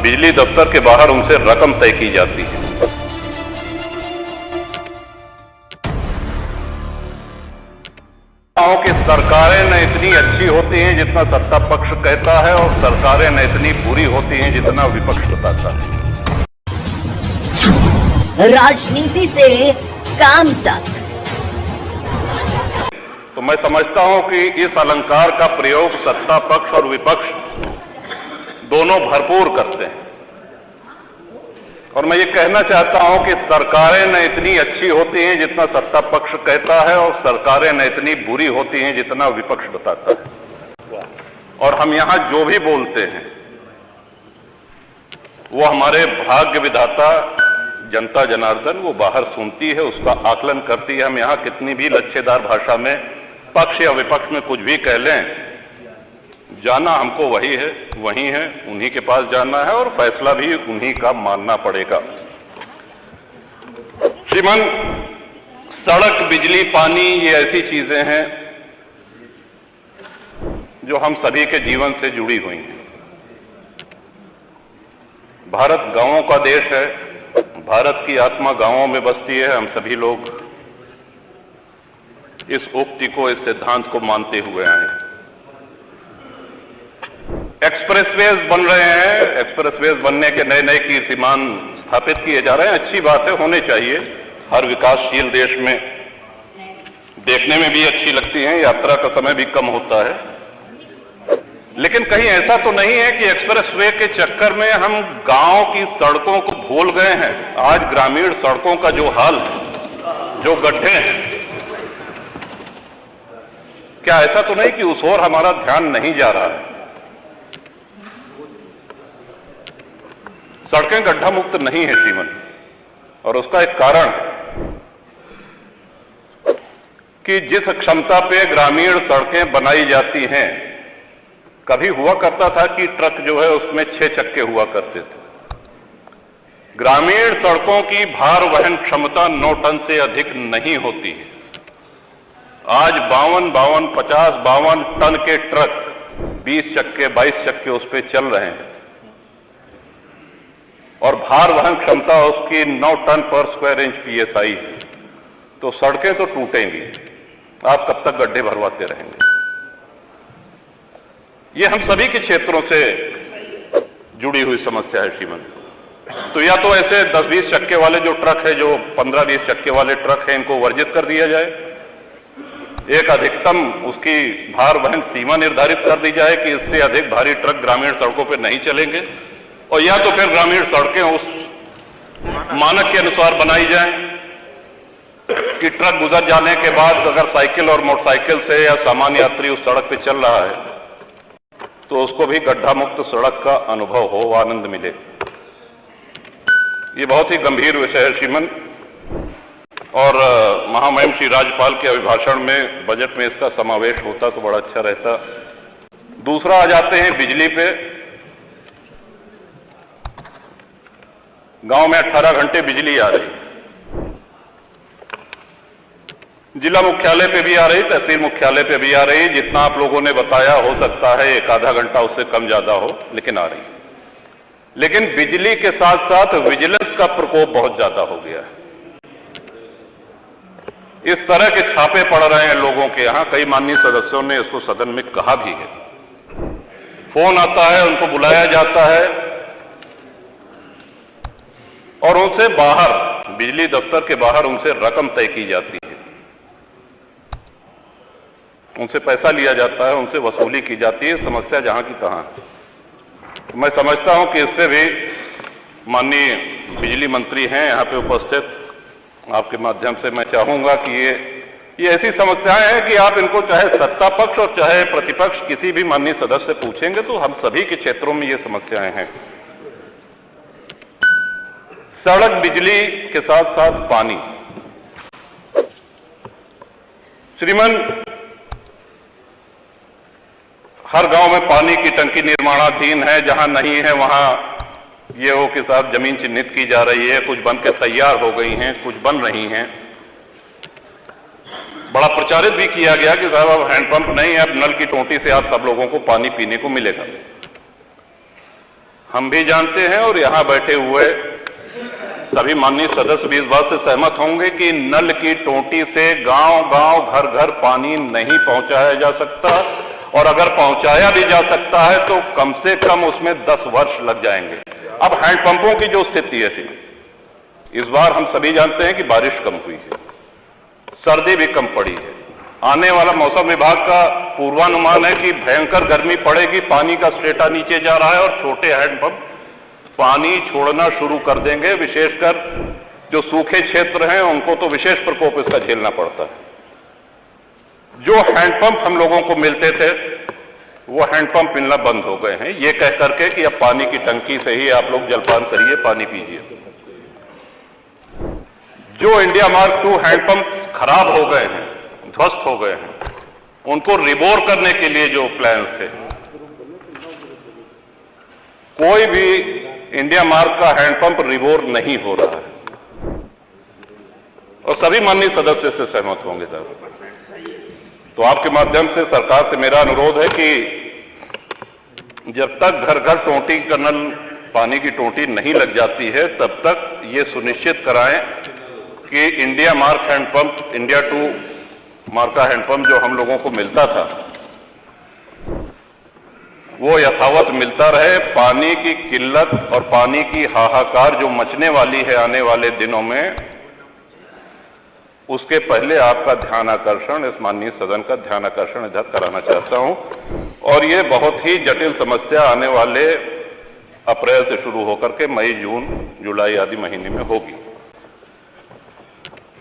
बिजली दफ्तर के बाहर उनसे रकम तय की जाती है। कि सरकारें न इतनी अच्छी होती हैं जितना सत्ता पक्ष कहता है, और सरकारें न इतनी बुरी होती हैं जितना विपक्ष बताता है। राजनीति से काम तक। तो मैं समझता हूं कि इस अलंकार का प्रयोग सत्ता पक्ष और विपक्ष दोनों भरपूर करते हैं, और मैं ये कहना चाहता हूं कि सरकारें न इतनी अच्छी होती हैं जितना सत्ता पक्ष कहता है, और सरकारें न इतनी बुरी होती हैं जितना विपक्ष बताता है। और हम यहां जो भी बोलते हैं वो हमारे भाग्य विधाता जनता जनार्दन वो बाहर सुनती है, उसका आकलन करती है। हम यहां कितनी भी लच्छेदार भाषा में पक्ष या विपक्ष में कुछ भी कह लें, जाना हमको वही है, वही है, उन्हीं के पास जाना है, और फैसला भी उन्हीं का मानना पड़ेगा। श्रीमान, सड़क, बिजली, पानी ये ऐसी चीजें हैं जो हम सभी के जीवन से जुड़ी हुई हैं। भारत गांवों का देश है, भारत की आत्मा गांवों में बसती है। हम सभी लोग इस उक्ति को, इस सिद्धांत को मानते हुए आए हैं। एक्सप्रेसवेज बन रहे हैं, एक्सप्रेसवेज बनने के नए नए कीर्तिमान स्थापित किए जा रहे हैं। अच्छी बात है, होने चाहिए। हर विकासशील देश में देखने में भी अच्छी लगती हैं, यात्रा का समय भी कम होता है। लेकिन कहीं ऐसा तो नहीं है कि एक्सप्रेसवे के चक्कर में हम गांव की सड़कों को भूल गए हैं। आज ग्रामीण सड़कों का जो हाल है, जो गड्ढे हैं, क्या ऐसा तो नहीं कि उस ओर हमारा ध्यान नहीं जा रहा है? सड़कें गड्ढा मुक्त नहीं है श्रीमन, और उसका एक कारण है कि जिस क्षमता पे ग्रामीण सड़कें बनाई जाती हैं, कभी हुआ करता था कि ट्रक जो है उसमें 6 चक्के हुआ करते थे। ग्रामीण सड़कों की भार वहन क्षमता 9 टन से अधिक नहीं होती है। आज 52 टन के ट्रक 20 चक्के 22 चक्के उस पर चल रहे हैं, और भार वहन क्षमता उसकी 9 टन पर स्क्वायर इंच PSI है। तो सड़कें तो टूटेंगी, आप कब तक गड्ढे भरवाते रहेंगे? ये हम सभी के क्षेत्रों से जुड़ी हुई समस्या है श्रीमन। तो या तो ऐसे 10-20 चक्के वाले जो ट्रक है, जो 15-20 चक्के वाले ट्रक हैं, इनको वर्जित कर दिया जाए। एक अधिकतम उसकी भार वहन सीमा निर्धारित कर दी जाए कि इससे अधिक भारी ट्रक ग्रामीण सड़कों पर नहीं चलेंगे, और या तो फिर ग्रामीण सड़कें उस मानक के अनुसार बनाई जाएं कि ट्रक गुजर जाने के बाद अगर साइकिल और मोटरसाइकिल से या सामान्य यात्री उस सड़क पे चल रहा है तो उसको भी गड्ढा मुक्त सड़क का अनुभव हो, आनंद मिले। ये बहुत ही गंभीर विषय है श्रीमन, और महामहिम श्री राज्यपाल के अभिभाषण में बजट में इसका समावेश होता तो बड़ा अच्छा रहता। दूसरा आ जाते हैं बिजली पे। गांव में 18 घंटे बिजली आ रही, जिला मुख्यालय पे भी आ रही, तहसील मुख्यालय पे भी आ रही। जितना आप लोगों ने बताया, हो सकता है 1-आधा घंटा उससे कम ज्यादा हो, लेकिन आ रही। लेकिन बिजली के साथ साथ विजिलेंस का प्रकोप बहुत ज्यादा हो गया है। इस तरह के छापे पड़ रहे हैं लोगों के यहां। कई माननीय सदस्यों ने इसको सदन में कहा भी है। फोन आता है, उनको बुलाया जाता है, और उनसे बाहर, बिजली दफ्तर के बाहर उनसे रकम तय की जाती है, उनसे पैसा लिया जाता है, उनसे वसूली की जाती है। समस्या जहां की तहां। तो मैं समझता हूं कि इस पे भी माननीय बिजली मंत्री हैं यहां पे उपस्थित, आपके माध्यम से मैं चाहूंगा कि ये ऐसी समस्याएं हैं कि आप इनको चाहे सत्ता पक्ष और चाहे प्रतिपक्ष किसी भी माननीय सदस्य से पूछेंगे तो हम सभी के क्षेत्रों में ये समस्याएं हैं। सड़क, बिजली के साथ साथ पानी। श्रीमन, हर गांव में पानी की टंकी निर्माणाधीन है। जहां नहीं है वहां ये हो के साथ जमीन चिन्हित की जा रही है। कुछ बन के तैयार हो गई हैं, कुछ बन रही हैं। बड़ा प्रचारित भी किया गया कि साहब अब हैंडपंप नहीं है, अब नल की टोंटी से आप सब लोगों को पानी पीने को मिलेगा। हम भी जानते हैं और यहां बैठे हुए सभी माननीय सदस्य भी इस बात से सहमत होंगे कि नल की टोंटी से गांव-गांव, घर-घर पानी नहीं पहुंचाया जा सकता, और अगर पहुंचाया भी जा सकता है तो कम से कम उसमें 10 वर्ष लग जाएंगे। अब हैंडपंपों की जो स्थिति है, इस बार हम सभी जानते हैं कि बारिश कम हुई है, सर्दी भी कम पड़ी है। आने वाला मौसम विभाग का पूर्वानुमान है कि भयंकर गर्मी पड़ेगी, पानी का स्टेटा नीचे जा रहा है और छोटे हैंडपंप पानी छोड़ना शुरू कर देंगे। विशेषकर जो सूखे क्षेत्र हैं उनको तो विशेष प्रकोप इसका झेलना पड़ता है। जो हैंडपंप हम लोगों को मिलते थे वो हैंडपंप मिलना बंद हो गए हैं, ये कह करके कि अब पानी की टंकी से ही आप लोग जलपान करिए, पानी पीजिए। जो इंडिया मार्क 2 हैंडपंप खराब हो गए हैं, ध्वस्त हो गए हैं, उनको रिबोर करने के लिए जो प्लान थे, कोई भी इंडिया मार्क का हैंडपंप रिबोर नहीं हो रहा है, और सभी माननीय सदस्य से सहमत होंगे साहब। तो आपके माध्यम से सरकार से मेरा अनुरोध है कि जब तक घर घर टोंटी का नल, पानी की टोंटी नहीं लग जाती है, तब तक ये सुनिश्चित कराएं कि India mark handpump, India 2 mark का हैंडपंप जो हम लोगों को मिलता था वो यथावत मिलता रहे। पानी की किल्लत और पानी की हाहाकार जो मचने वाली है आने वाले दिनों में, उसके पहले आपका ध्यान आकर्षण, इस माननीय सदन का ध्यान आकर्षण इधर कराना चाहता हूं। और ये बहुत ही जटिल समस्या आने वाले अप्रैल से शुरू होकर के मई, जून, जुलाई आदि महीने में होगी।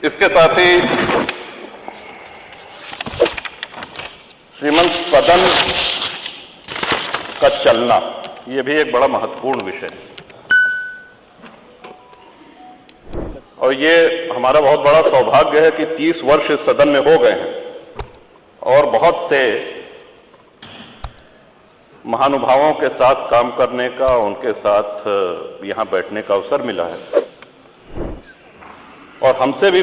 इसके साथ ही श्रीमंत सदन का चलना, ये भी एक बड़ा महत्वपूर्ण विषय है, और ये हमारा बहुत बड़ा सौभाग्य है कि 30 वर्ष इस सदन में हो गए हैं और बहुत से महानुभावों के साथ काम करने का, उनके साथ यहां बैठने का अवसर मिला है, और हमसे भी